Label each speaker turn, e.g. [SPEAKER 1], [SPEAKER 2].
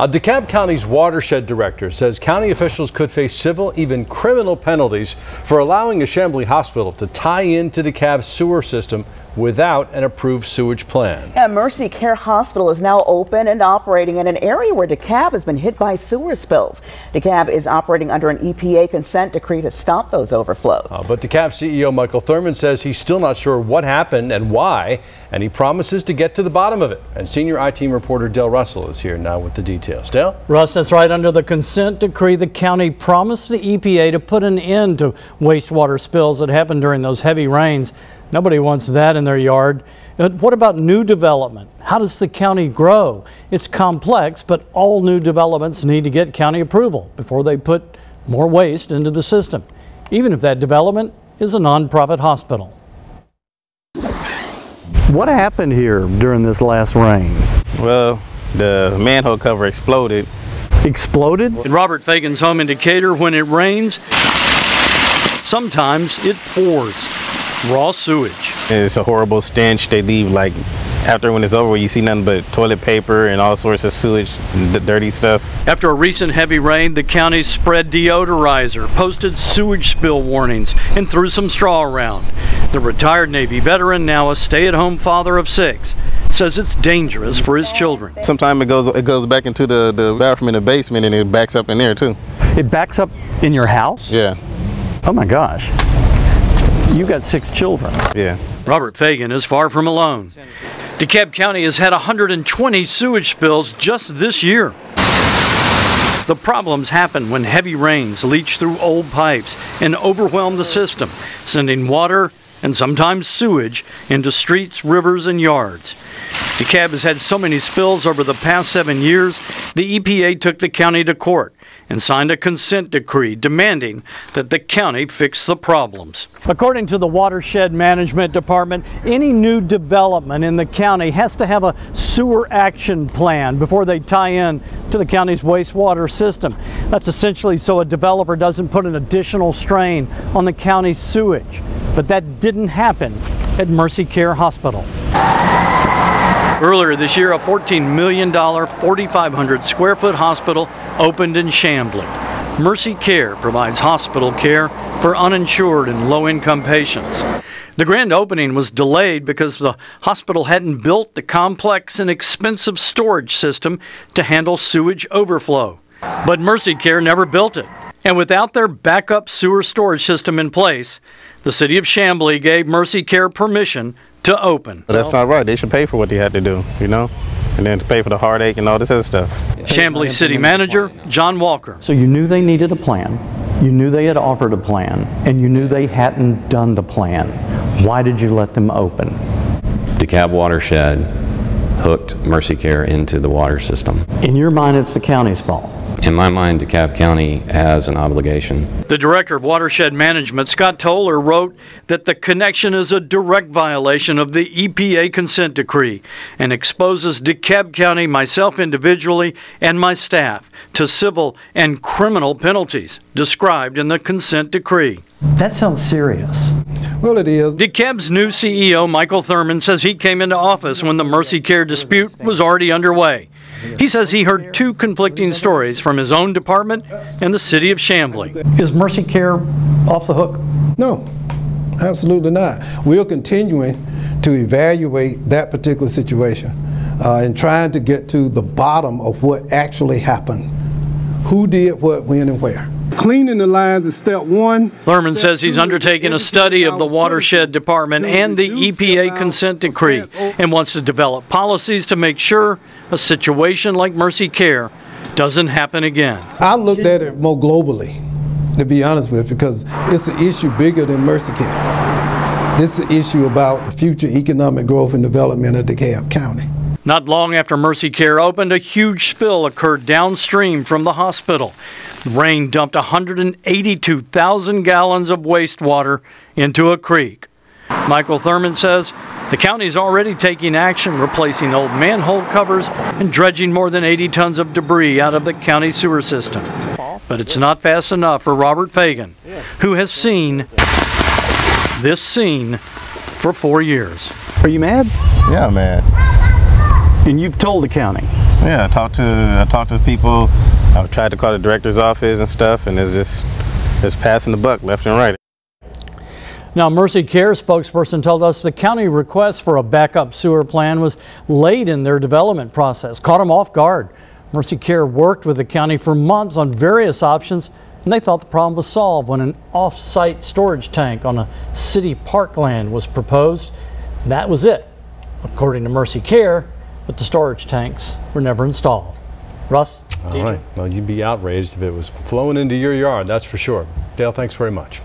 [SPEAKER 1] DeKalb County's watershed director says county officials could face civil, even criminal penalties for allowing a Chamblee hospital to tie into DeKalb's sewer system without an approved sewage plan.
[SPEAKER 2] Mercy Care Hospital is now open and operating in an area where DeKalb has been hit by sewer spills. DeKalb is operating under an EPA consent decree to stop those overflows.
[SPEAKER 1] But DeKalb CEO Michael Thurman says he's still not sure what happened and why, and he promises to get to the bottom of it. And senior I-Team reporter Dale Russell is here now with the details. Dale?
[SPEAKER 3] Russ, that's right. Under the consent decree, the county promised the EPA to put an end to wastewater spills that happened during those heavy rains. Nobody wants that in their yard. What about new development? How does the county grow? It's complex, but all new developments need to get county approval before they put more waste into the system, even if that development is a nonprofit hospital. What happened here during this last rain?
[SPEAKER 4] Well, the manhole cover exploded.
[SPEAKER 3] Exploded? In Robert Fagan's home in Decatur, when it rains, sometimes it pours raw sewage.
[SPEAKER 4] It's a horrible stench. They leave, like, after when it's over, you see nothing but toilet paper and all sorts of sewage, dirty stuff. After a recent heavy rain, the county spread deodorizer, posted sewage spill warnings, and threw some straw around. The retired Navy veteran, now a stay-at-home father of 6, says it's dangerous for his children. Sometimes it goes back into the bathroom in the basement, and it backs up in there too.
[SPEAKER 3] It backs up in your house?
[SPEAKER 4] Yeah.
[SPEAKER 3] Oh my gosh. You got 6 children.
[SPEAKER 4] Yeah.
[SPEAKER 3] Robert Fagan is far from alone. DeKalb County has had 120 sewage spills just this year. The problems happen when heavy rains leach through old pipes and overwhelm the system, sending water and sometimes sewage into streets, rivers, and yards. DeKalb has had so many spills over the past 7 years, the EPA took the county to court and signed a consent decree demanding that the county fix the problems. According to the Watershed Management Department, any new development in the county has to have a sewer action plan before they tie in to the county's wastewater system. That's essentially so a developer doesn't put an additional strain on the county's sewage. But that didn't happen at Mercy Care Hospital. Earlier this year, a $14 million, 4,500 square foot hospital opened in Chamblee. Mercy Care provides hospital care for uninsured and low-income patients. The grand opening was delayed because the hospital hadn't built the complex and expensive storage system to handle sewage overflow. But Mercy Care never built it. And without their backup sewer storage system in place, the city of Chamblee gave Mercy Care permission to open.
[SPEAKER 4] That's not right. They should pay for what they had to do, you know, and then to pay for the heartache and all this other stuff.
[SPEAKER 3] Chamblee City Manager John Walker. So you knew they needed a plan, you knew they had offered a plan, and you knew they hadn't done the plan. Why did you let them open?
[SPEAKER 5] DeKalb Watershed hooked Mercy Care into the water system.
[SPEAKER 3] In your mind, it's the county's fault.
[SPEAKER 5] In my mind, DeKalb County has an obligation.
[SPEAKER 3] The director of Watershed Management, Scott Toller, wrote that the connection is a direct violation of the EPA consent decree and exposes DeKalb County, myself individually, and my staff to civil and criminal penalties described in the consent decree. That sounds serious.
[SPEAKER 6] Well, it is.
[SPEAKER 3] DeKalb's new CEO, Michael Thurman, says he came into office when the Mercy Care dispute was already underway. He says he heard 2 conflicting stories from his own department and the city of Chamblee. Is Mercy Care off the hook?
[SPEAKER 6] No, absolutely not. We're continuing to evaluate that particular situation and trying to get to the bottom of what actually happened. Who did what, when, and where.
[SPEAKER 7] Cleaning the lines is step 1.
[SPEAKER 3] Thurman says he's undertaking a study of the Watershed Department and the EPA consent decree and wants to develop policies to make sure a situation like Mercy Care doesn't happen again.
[SPEAKER 6] I looked at it more globally, to be honest with you, because it's an issue bigger than Mercy Care. This is an issue about the future economic growth and development of DeKalb County.
[SPEAKER 3] Not long after Mercy Care opened, a huge spill occurred downstream from the hospital. The rain dumped 182,000 gallons of wastewater into a creek. Michael Thurman says the county's already taking action, replacing old manhole covers and dredging more than 80 tons of debris out of the county sewer system. But it's not fast enough for Robert Fagan, who has seen this scene for 4 years. Are you mad?
[SPEAKER 4] Yeah, I'm mad.
[SPEAKER 3] And you've told the county?
[SPEAKER 4] Yeah, I talked to people. I've tried to call the director's office and stuff, and it's just passing the buck left and right.
[SPEAKER 3] Now, Mercy Care spokesperson told us the county request for a backup sewer plan was late in their development process, caught them off guard. Mercy Care worked with the county for months on various options, and they thought the problem was solved when an off-site storage tank on a city parkland was proposed. That was it, according to Mercy Care, but the storage tanks were never installed. Russ?
[SPEAKER 1] All right. Well, you'd be outraged if it was flowing into your yard, that's for sure. Dale, thanks very much.